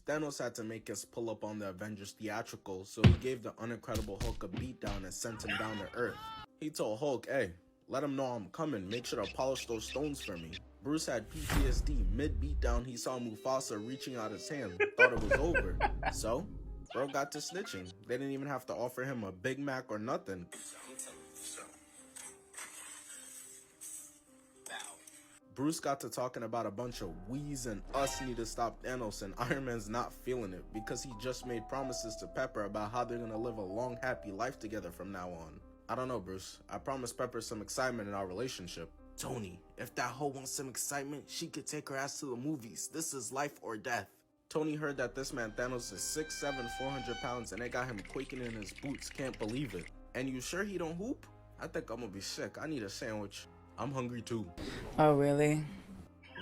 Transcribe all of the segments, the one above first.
Thanos had to make his pull up on the Avengers theatrical, so he gave the Unincredible Hulk a beatdown and sent him down to Earth. He told Hulk, hey, let him know I'm coming, make sure to polish those stones for me. Bruce had PTSD. Mid-beatdown, he saw Mufasa reaching out his hand, thought it was over. So, bro got to snitching. They didn't even have to offer him a Big Mac or nothing. Bruce got to talking about a bunch of we's and us need to stop Thanos, and Iron Man's not feeling it because he just made promises to Pepper about how they're gonna live a long, happy life together from now on. I don't know, Bruce. I promised Pepper some excitement in our relationship. Tony, if that hoe wants some excitement, she could take her ass to the movies. This is life or death. Tony heard that this man Thanos is 6'7", 400 pounds, and it got him quaking in his boots. Can't believe it. And you sure he don't hoop? I think I'm gonna be sick. I need a sandwich. I'm hungry too. Oh, really?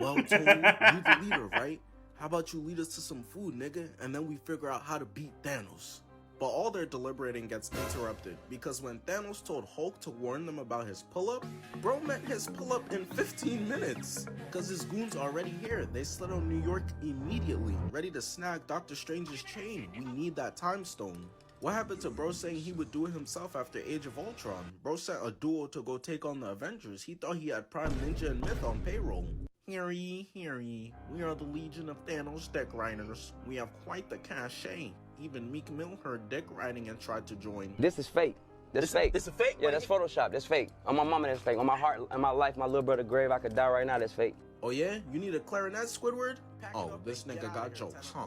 Well, Tony, you the leader, right? How about you lead us to some food, nigga, and then we figure out how to beat Thanos. But all their deliberating gets interrupted because when Thanos told Hulk to warn them about his pull-up, bro met his pull-up in 15 minutes. Cause his goons already here. They slid on New York immediately, ready to snag Doctor Strange's chain. We need that time stone. What happened to bro saying he would do it himself after Age of Ultron? Bro sent a duo to go take on the Avengers. He thought he had Prime Ninja and Myth on payroll. Hear ye, hear ye. We are the Legion of Thanos deck riders. We have quite the cachet. Even Meek Mill heard deck riding and tried to join. This is fake. This fake. This is fake? Yeah, that's Photoshop. That's fake. On my mama, that's fake. On my heart, on my life, my little brother grave, I could die right now. That's fake. Oh yeah? You need a clarinet, Squidward? Oh, this nigga got jokes, huh?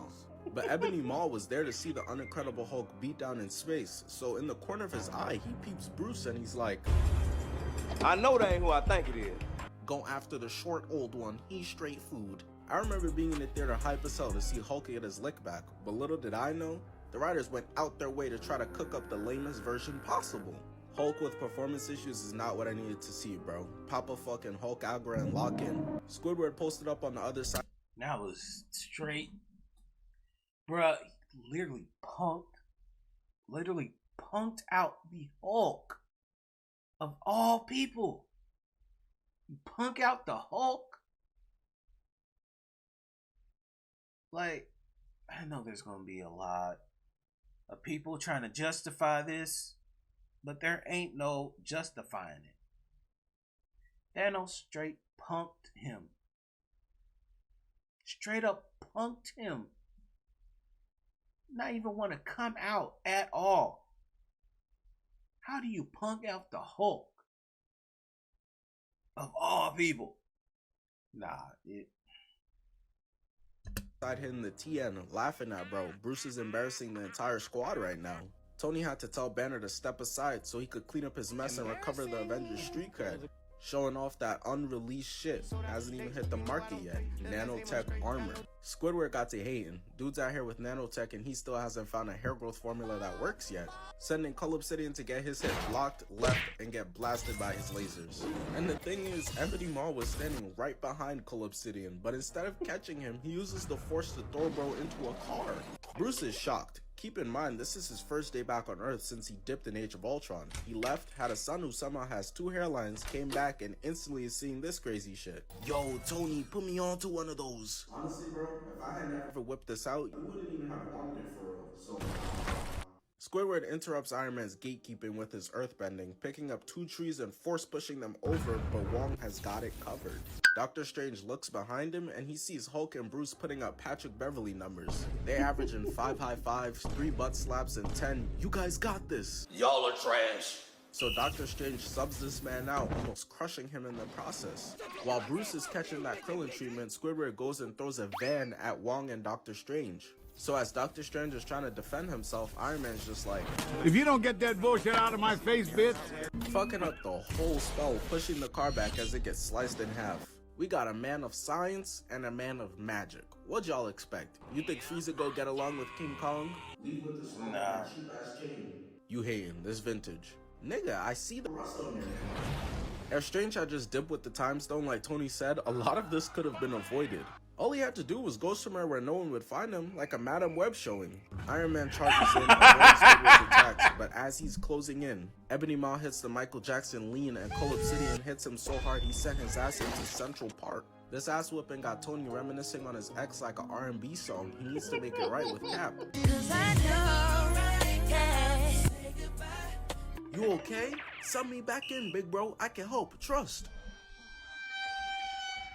But Ebony Maw was there to see the Unincredible Hulk beat down in space, so in the corner of his eye, he peeps Bruce and he's like, I know that ain't who I think it is. Go after the short old one, he's straight food. I remember being in the theater hype as hell to see Hulk get his lick back, but little did I know, the writers went out their way to try to cook up the lamest version possible. Hulk with performance issues is not what I needed to see, bro. Papa fucking Hulk Agra and lock in. Squidward posted up on the other side. That was straight. Bruh, literally punked out the Hulk. Of all people. You punk out the Hulk? Like, I know there's gonna be a lot of people trying to justify this, but there ain't no justifying it. Thanos straight punked him. Straight up punked him. Not even want to come out at all. How do you punk out the Hulk? Of all people. Nah, Side hitting the TN, laughing at bro. Bruce is embarrassing the entire squad right now. Tony had to tell Banner to step aside so he could clean up his mess and recover the Avengers street cred. Showing off that unreleased shit. Hasn't even hit the market yet. Nanotech armor. Squidward got to hating. Dude's out here with nanotech and he still hasn't found a hair growth formula that works yet. Sending Cull Obsidian to get his hit blocked, left, and get blasted by his lasers. And the thing is, Ebony Maw was standing right behind Cull Obsidian, but instead of catching him, he uses the force to throw bro into a car. Bruce is shocked. Keep in mind, this is his first day back on Earth since he dipped in Age of Ultron. He left, had a son who somehow has 2 hairlines, came back, and instantly is seeing this crazy shit. Yo, Tony, put me on to one of those. Honestly, bro, if I had never whipped this out, you wouldn't even have wanted it for real, so... Squidward interrupts Iron Man's gatekeeping with his earthbending, picking up 2 trees and force pushing them over, but Wong has got it covered. Doctor Strange looks behind him and he sees Hulk and Bruce putting up Patrick Beverly numbers. They average in 5 high fives, 3 butt slaps, and 10, you guys got this. Y'all are trash. So Doctor Strange subs this man out, almost crushing him in the process. While Bruce is catching that Krillin treatment, Squidward goes and throws a van at Wong and Doctor Strange. So as Doctor Strange is trying to defend himself, Iron Man's just like, if you don't get that bullshit out of my face, bitch. Fucking up the whole spell, pushing the car back as it gets sliced in half. We got a man of science and a man of magic. What'd y'all expect? You think Frieza go get along with King Kong? Leave with this nah. cheap ass chain. You hating, this vintage. Nigga, I see the rust on your hand. If Strange had just dipped with the time stone like Tony said, a lot of this could have been avoided. All he had to do was go somewhere where no one would find him, like a Madam Web showing. Iron Man charges in, avoids Squidward's attacks, but as he's closing in, Ebony Maw hits the Michael Jackson lean and Cull Obsidian hits him so hard he sent his ass into Central Park. This ass whooping got Tony reminiscing on his ex like an R&B song. He needs to make it right with Cap. You okay? Sub me back in, big bro. I can help. Trust.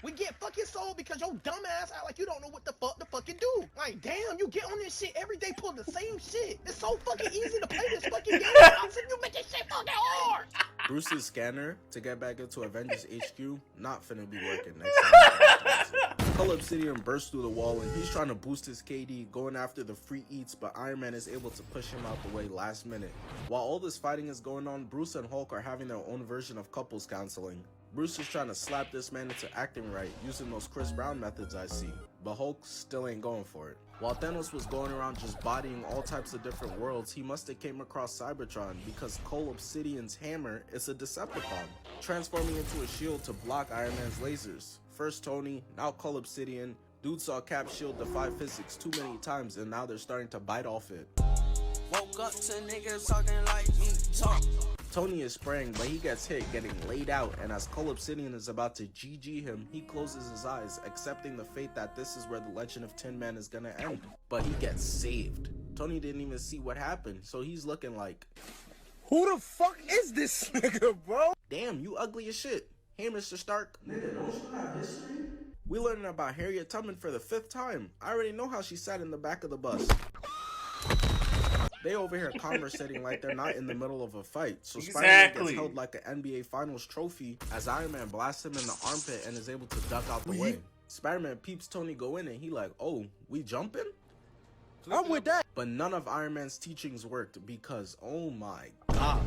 We get fucking sold because your dumb ass act like you don't know what the fuck to fucking do. Like, damn, you get on this shit every day, pull the same shit. It's so fucking easy to play this fucking game. You make this shit fucking hard. Bruce's scanner to get back into Avengers HQ not finna be working next time. Cull Obsidian bursts through the wall and he's trying to boost his KD, going after the free eats, but Iron Man is able to push him out the way last minute. While all this fighting is going on, Bruce and Hulk are having their own version of couples counseling. Bruce is trying to slap this man into acting right using those Chris Brown methods I see, but Hulk still ain't going for it. While Thanos was going around just bodying all types of different worlds, he must have came across Cybertron because Cull Obsidian's hammer is a Decepticon, transforming into a shield to block Iron Man's lasers. First Tony, now Cull Obsidian. Dude saw Cap's shield defy physics too many times and now they're starting to bite off it. Woke up to niggas talking like me talk. Tony is spraying, but he gets hit, getting laid out, and as Cull Obsidian is about to GG him, he closes his eyes, accepting the fate that this is where the legend of Tin Man is gonna end. But he gets saved. Tony didn't even see what happened, so he's looking like, Who the fuck is this nigga, bro? damn, you ugly as shit. Hey, Mr. Stark. Nigga, don't you have history? We learning about Harriet Tubman for the 5th time. I already know how she sat in the back of the bus. They over here conversating like they're not in the middle of a fight. So Spider-Man gets held like an NBA Finals trophy as Iron Man blasts him in the armpit and is able to duck out the way. Spider-Man peeps Tony go in and he like, oh, we jumping? I'm with that. But none of Iron Man's teachings worked because, oh my god.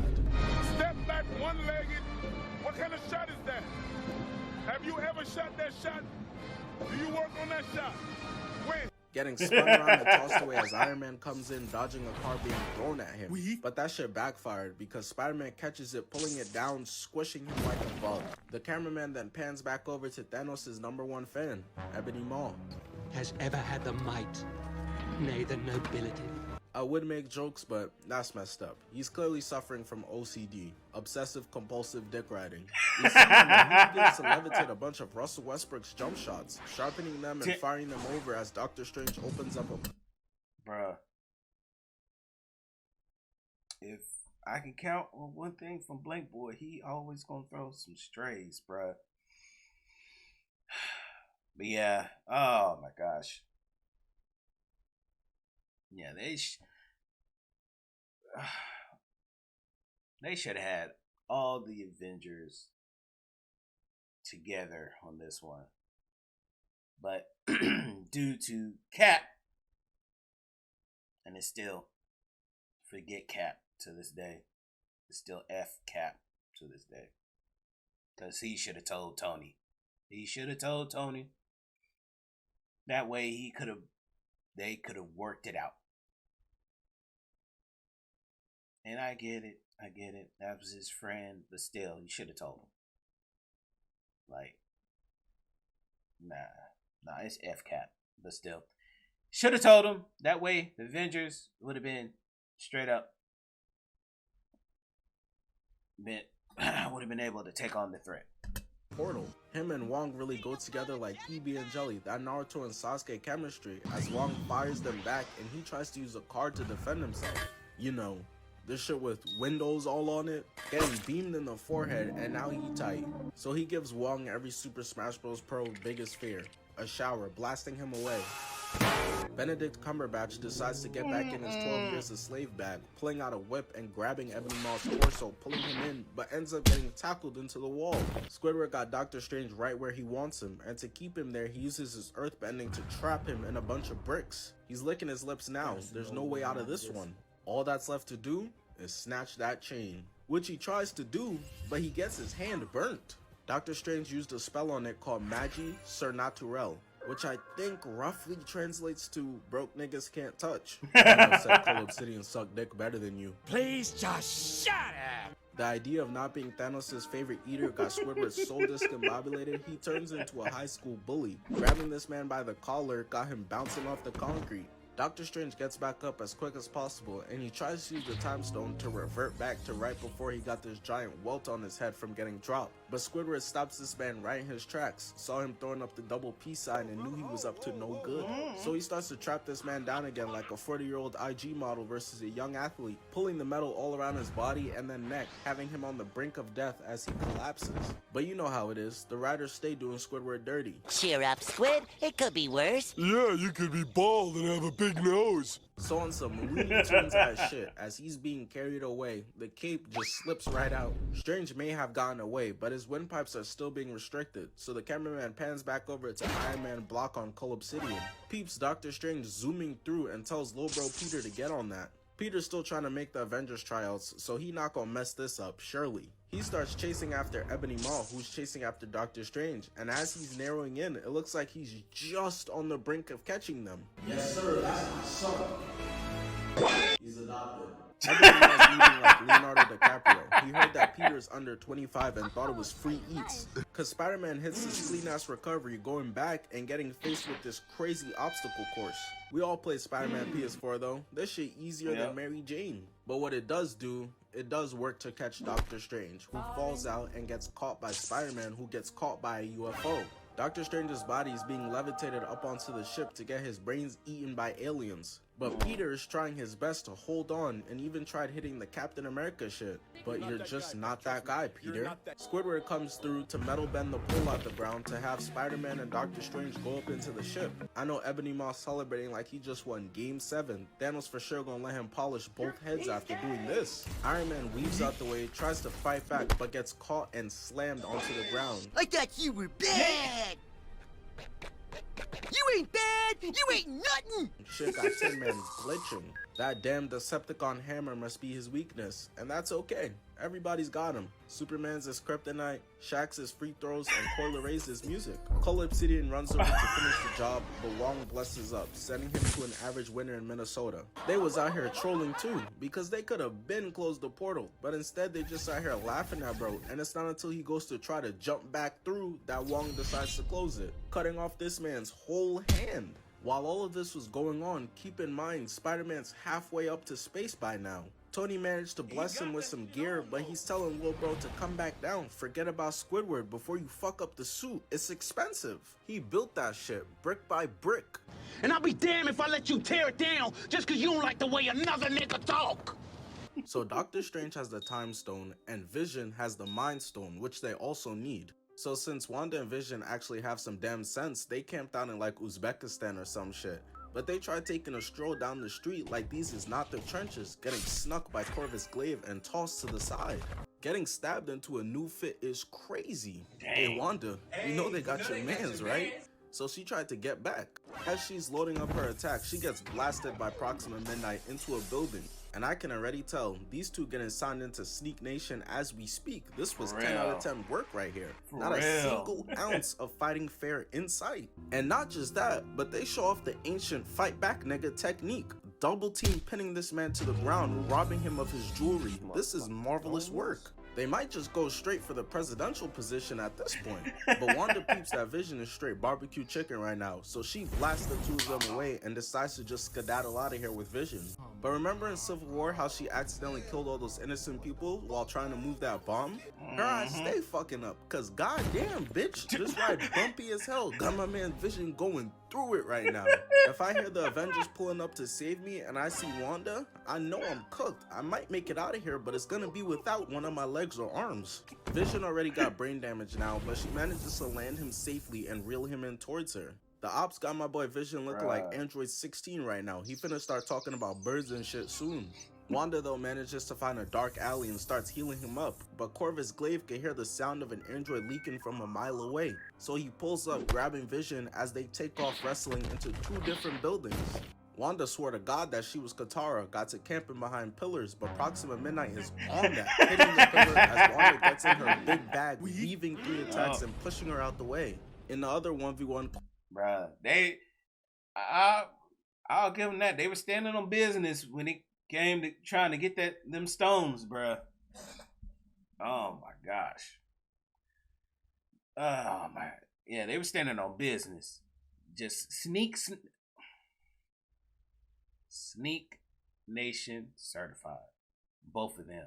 Step back one-legged. What kind of shot is that? Have you ever shot that shot? Do you work on that shot? When? Getting spun around and tossed away as Iron Man comes in, dodging a car being thrown at him. But that shit backfired because Spider-Man catches it, pulling it down, squishing him like a bug. The cameraman then pans back over to Thanos' #1 fan, Ebony Maw. Has ever had the might, nay the nobility. I would make jokes, but that's messed up. He's clearly suffering from OCD, obsessive compulsive dick riding. We see him when he begins to levitate a bunch of Russell Westbrook's jump shots, sharpening them and firing them over as Doctor Strange opens up a... Bruh. If I can count on one thing from BlankBoy, he always gonna throw some strays, bruh. But yeah, oh my gosh. Yeah, they should have had all the Avengers together on this one. But due to Cap, and it's still forget Cap to this day. It's still F Cap to this day. Because he should have told Tony. He should have told Tony. That way they could have worked it out. And I get it. That was his friend, but still, you should have told him. Like, nah, it's F Cap, but still, should have told him. That way, the Avengers would have been straight up, would have been able to take on the threat. Portal. Him and Wong really go together like PB and Jelly, that Naruto and Sasuke chemistry, as Wong fires them back and he tries to use a card to defend himself. You know, this shit with windows all on it, getting beamed in the forehead, and now he tight. So he gives Wong every Super Smash Bros. Pro biggest fear, a shower, blasting him away. Benedict Cumberbatch decides to get back in his 12 years a slave bag, pulling out a whip and grabbing Ebony Maw's torso, pulling him in, but ends up getting tackled into the wall. Squidward got Doctor Strange right where he wants him, and to keep him there, he uses his earthbending to trap him in a bunch of bricks. He's licking his lips now. There's no way out of this one. All that's left to do is snatch that chain, which he tries to do, but he gets his hand burnt. Doctor Strange used a spell on it called Magi Surnaturel, which I think roughly translates to broke niggas can't touch. I said Cull Obsidian suck dick better than you. Please just shut up! The idea of not being Thanos' favorite eater got Squidward so discombobulated, he turns into a high school bully. Grabbing this man by the collar got him bouncing off the concrete. Doctor Strange gets back up as quick as possible, and he tries to use the time stone to revert back to right before he got this giant welt on his head from getting dropped. But Squidward stops this man right in his tracks, saw him throwing up the double peace sign and knew he was up to no good. So he starts to trap this man down again like a 40-year-old IG model versus a young athlete, pulling the metal all around his body and then neck, having him on the brink of death as he collapses. But you know how it is, the writers stay doing Squidward dirty. Cheer up, Squid, it could be worse. Yeah, you could be bald and have a big nose. So on some Looney Tunes ass shit, as he's being carried away, the cape just slips right out. Strange may have gotten away, but his windpipes are still being restricted, so the cameraman pans back over to Iron Man block on Cull Obsidian. Peeps Doctor Strange zooming through and tells Lil Bro Peter to get on that. Peter's still trying to make the Avengers tryouts, so he not gonna mess this up, surely. He starts chasing after Ebony Maw, who's chasing after Doctor Strange, and as he's narrowing in, it looks like he's just on the brink of catching them. Yes, sir, that's my son. He's adopted. Ebony Maw's moving like Leonardo DiCaprio. He heard that Peter's under 25 and thought it was free eats. Cause Spider-Man hits his clean-ass recovery going back and getting faced with this crazy obstacle course. We all played Spider-Man PS4 though. This shit easier than Mary Jane. But what it does do, it does work to catch Doctor Strange, who falls out and gets caught by Spider-Man, who gets caught by a UFO. Doctor Strange's body is being levitated up onto the ship to get his brains eaten by aliens. But Peter is trying his best to hold on and even tried hitting the Captain America shit. But you're just not that guy, Peter. Squidward comes through to metal bend the pole out the ground to have Spider-Man and Doctor Strange go up into the ship. I know Ebony Maw celebrating like he just won Game 7. Thanos for sure gonna let him polish both heads after doing this. Iron Man weaves out the way, tries to fight back, but gets caught and slammed onto the ground. I thought you were bad. You ain't bad! You ain't nothing! Shit got Tin Man glitching. That damn Decepticon hammer must be his weakness, and that's okay. Everybody's got him. Superman's is kryptonite, Shaq's is free throws, and Coil Ray's is music. Cull Obsidian runs over to finish the job, but Wong blesses up, sending him to an average winner in Minnesota. They was out here trolling too, because they could have been closed the portal, but instead they just out here laughing at bro, and it's not until he goes to try to jump back through that Wong decides to close it, cutting off this man's whole hand. While all of this was going on, keep in mind Spider-Man's halfway up to space by now. Tony managed to bless him with some gear, but he's telling Lil Bro to come back down. Forget about Squidward before you fuck up the suit. It's expensive. He built that shit brick by brick. And I'll be damned if I let you tear it down just cause you don't like the way another nigga talk. So Doctor Strange has the Time Stone and Vision has the Mind Stone, which they also need. So since Wanda and Vision actually have some damn sense, they camped out in like Uzbekistan or some shit. But they tried taking a stroll down the street like these is not their trenches, getting snuck by Corvus Glaive and tossed to the side. Getting stabbed into a new fit is crazy. Hey Wanda, you know they got your mans, right? So she tried to get back. As she's loading up her attack, she gets blasted by Proxima Midnight into a building. And I can already tell, these two getting signed into Sneak Nation as we speak. This was 10 out of 10 work right here. Not a single ounce of fighting fair in sight. And not just that, but they show off the ancient fight back nigga technique. Double team pinning this man to the ground, robbing him of his jewelry. This is marvelous work. They might just go straight for the presidential position at this point. But Wanda peeps that Vision is straight barbecue chicken right now, so she blasts the two of them away and decides to just skedaddle out of here with Vision. But remember in Civil War how she accidentally killed all those innocent people while trying to move that bomb? Her eyes stay fucking up, cause goddamn bitch, this ride bumpy as hell. Got my man Vision going through it right now. If I hear the Avengers pulling up to save me and I see Wanda, I know I'm cooked. I might make it out of here, but it's gonna be without one of my legs or arms. Vision already got brain damage now, but she manages to land him safely and reel him in towards her. The ops got my boy Vision looking like Android 16 right now. He finna start talking about birds and shit soon. Wanda though manages to find a dark alley and starts healing him up, but Corvus Glaive can hear the sound of an android leaking from a mile away. So he pulls up, grabbing Vision as they take off wrestling into two different buildings. Wanda swore to God that she was Katara, got to camping behind pillars, but Proxima Midnight is on that, hitting the pillar as Wanda gets in her big bag, weaving 3 attacks and pushing her out the way. In the other 1v1... Bruh, I'll give them that. They were standing on business when it came to trying to get them stones, bruh. Oh my gosh. Oh my, yeah, they were standing on business. Just Sneak Nation certified, both of them.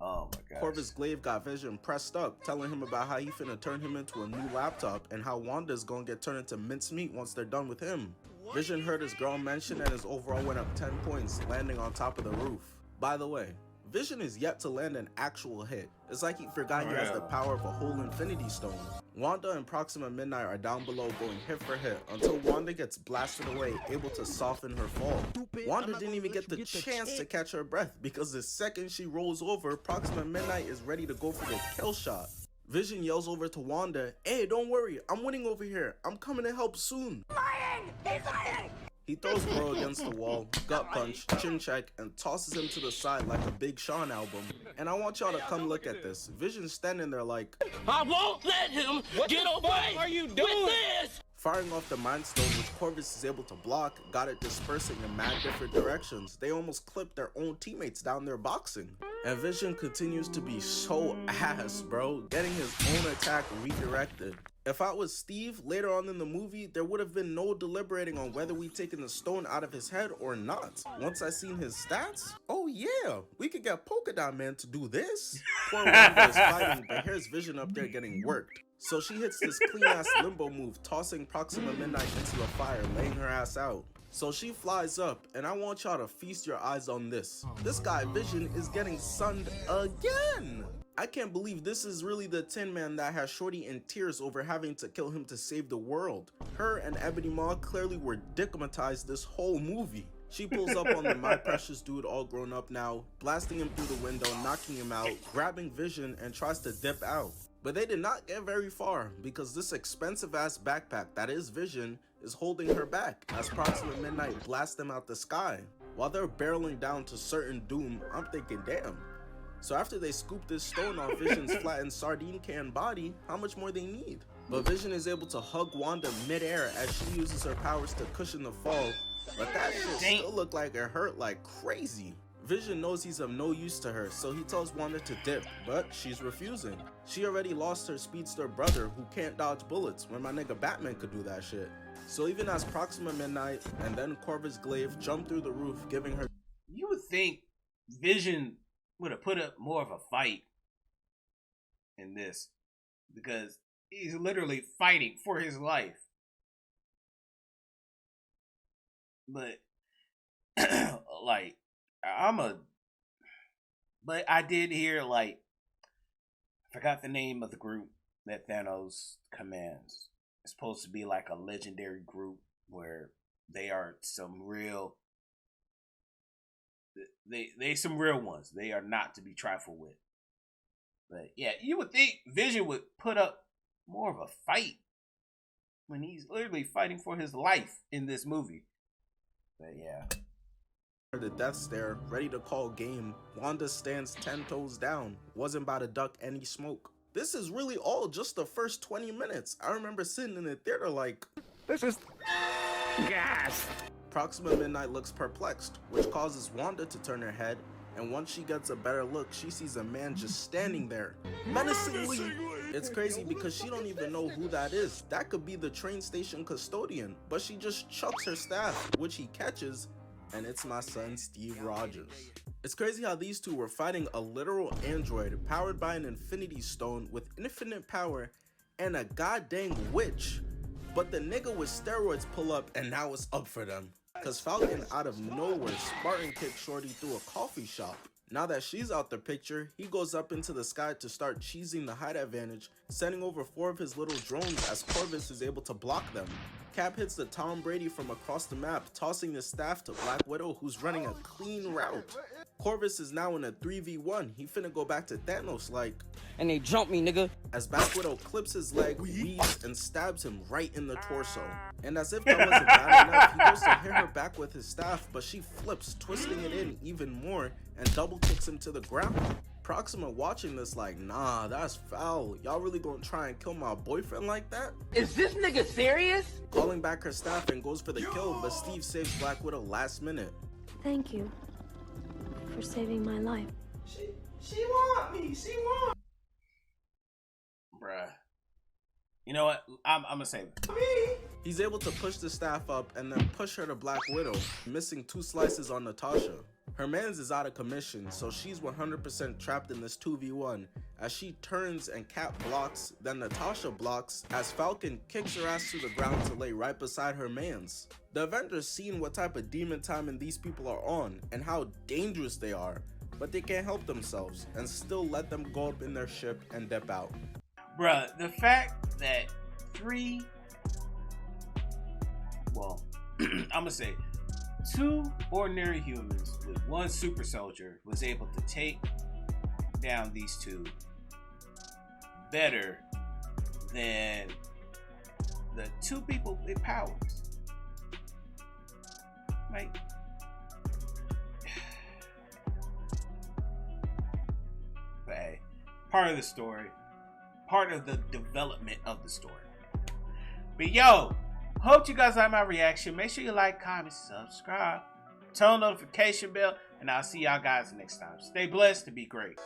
Oh my god. Corvus Glaive got Vision pressed up, telling him about how he finna turn him into a new laptop and how Wanda's gonna get turned into mincemeat once they're done with him. Vision heard his girl mention and his overall went up 10 points, landing on top of the roof. By the way, Vision is yet to land an actual hit. It's like he forgot he has the power of a whole Infinity Stone. Wanda and Proxima Midnight are down below going hit for hit until Wanda gets blasted away, able to soften her fall. Wanda didn't even get the chance to catch her breath because the second she rolls over, Proxima Midnight is ready to go for the kill shot. Vision yells over to Wanda, "Hey, don't worry, I'm winning over here. I'm coming to help soon." Lying! He's lying! He throws Bro against the wall, gut punch, chin check, and tosses him to the side like a Big Sean album. And I want y'all to come look at this. Vision's standing there like, I won't let him get away with this! firing off the Mind Stone, which Corvus is able to block, got it dispersing in mad different directions. They almost clipped their own teammates down there boxing. And Vision continues to be so ass, bro, getting his own attack redirected. If I was Steve later on in the movie, there would have been no deliberating on whether we taken the stone out of his head or not. Once I seen his stats, oh yeah, we could get Polka Dot Man to do this. Poor Wanda is fighting, but here's Vision up there getting worked. So she hits this clean ass limbo move, tossing Proxima Midnight into the fire, laying her ass out. So she flies up, and I want y'all to feast your eyes on this. This guy Vision is getting sunned again. I can't believe this is really the Tin Man that has Shorty in tears over having to kill him to save the world. Her and Ebony Maw clearly were dickmatized this whole movie. She pulls up on the My Precious dude all grown up now, blasting him through the window, knocking him out, grabbing Vision, and tries to dip out. But they did not get very far because this expensive ass backpack that is Vision is holding her back as Proxima Midnight blasts them out the sky. While they're barreling down to certain doom, I'm thinking, damn. So after they scoop this stone off Vision's flattened sardine can body, how much more they need? But Vision is able to hug Wanda midair as she uses her powers to cushion the fall, but that shit still looked like it hurt like crazy. Vision knows he's of no use to her, so he tells Wanda to dip, but she's refusing. She already lost her speedster brother who can't dodge bullets when my nigga Batman could do that shit. So even as Proxima Midnight and then Corvus Glaive jump through the roof, giving her... You would think Vision would have put up more of a fight in this because he's literally fighting for his life. But like but I did hear, like, I forgot the name of the group that Thanos commands. It's supposed to be like a legendary group where they are some real, they some real ones. They are not to be trifled with. But yeah, you would think Vision would put up more of a fight when he's literally fighting for his life in this movie. But yeah. The death stare, ready to call game. Wanda stands 10 toes down, wasn't about to duck any smoke. This is really all just the first 20 minutes. I remember sitting in the theater like, this is gas. Proxima Midnight looks perplexed, which causes Wanda to turn her head, and once she gets a better look, she sees a man just standing there, menacingly. It's crazy because she don't even know who that is. That could be the train station custodian, but she just chucks her staff, which he catches, and it's my son Steve Rogers. It's crazy how these two were fighting a literal android powered by an infinity stone with infinite power and a goddamn witch. But the nigga with steroids pull up and now it's up for them. Cause Falcon out of nowhere Spartan kicked Shorty through a coffee shop. Now that she's out the picture, he goes up into the sky to start cheesing the height advantage, sending over 4 of his little drones as Corvus is able to block them. Cap hits the Tom Brady from across the map, tossing the staff to Black Widow, who's running a clean route. Corvus is now in a 3v1. He finna go back to Thanos like, and they jump me, nigga. As Black Widow clips his leg, weaves, and stabs him right in the torso. And as if that wasn't bad enough, he goes to hit her back with his staff, but she flips, twisting it in even more, and double kicks him to the ground. Proxima watching this like, nah, that's foul. Y'all really gonna try and kill my boyfriend like that? Is this nigga serious? Calling back her staff and goes for the kill, but Steve saves Black Widow last minute. Thank you for saving my life. She want me. She want Bruh. You know what? I'm gonna save it. He's able to push the staff up and then push her to Black Widow, missing 2 slices on Natasha. Her mans is out of commission, so she's 100% trapped in this 2v1 as she turns and Cap blocks, then Natasha blocks as Falcon kicks her ass to the ground to lay right beside her mans. The Avengers seen what type of demon timing these people are on and how dangerous they are, but they can't help themselves and still let them go up in their ship and dip out. Bruh, the fact that I'ma say 2 ordinary humans with 1 super soldier was able to take down these 2 better than the 2 people with powers. Like, but hey, part of the story, part of the development of the story. But yo, hope you guys like my reaction. Make sure you like, comment, subscribe, turn on the notification bell, and I'll see y'all guys next time. Stay blessed and be great.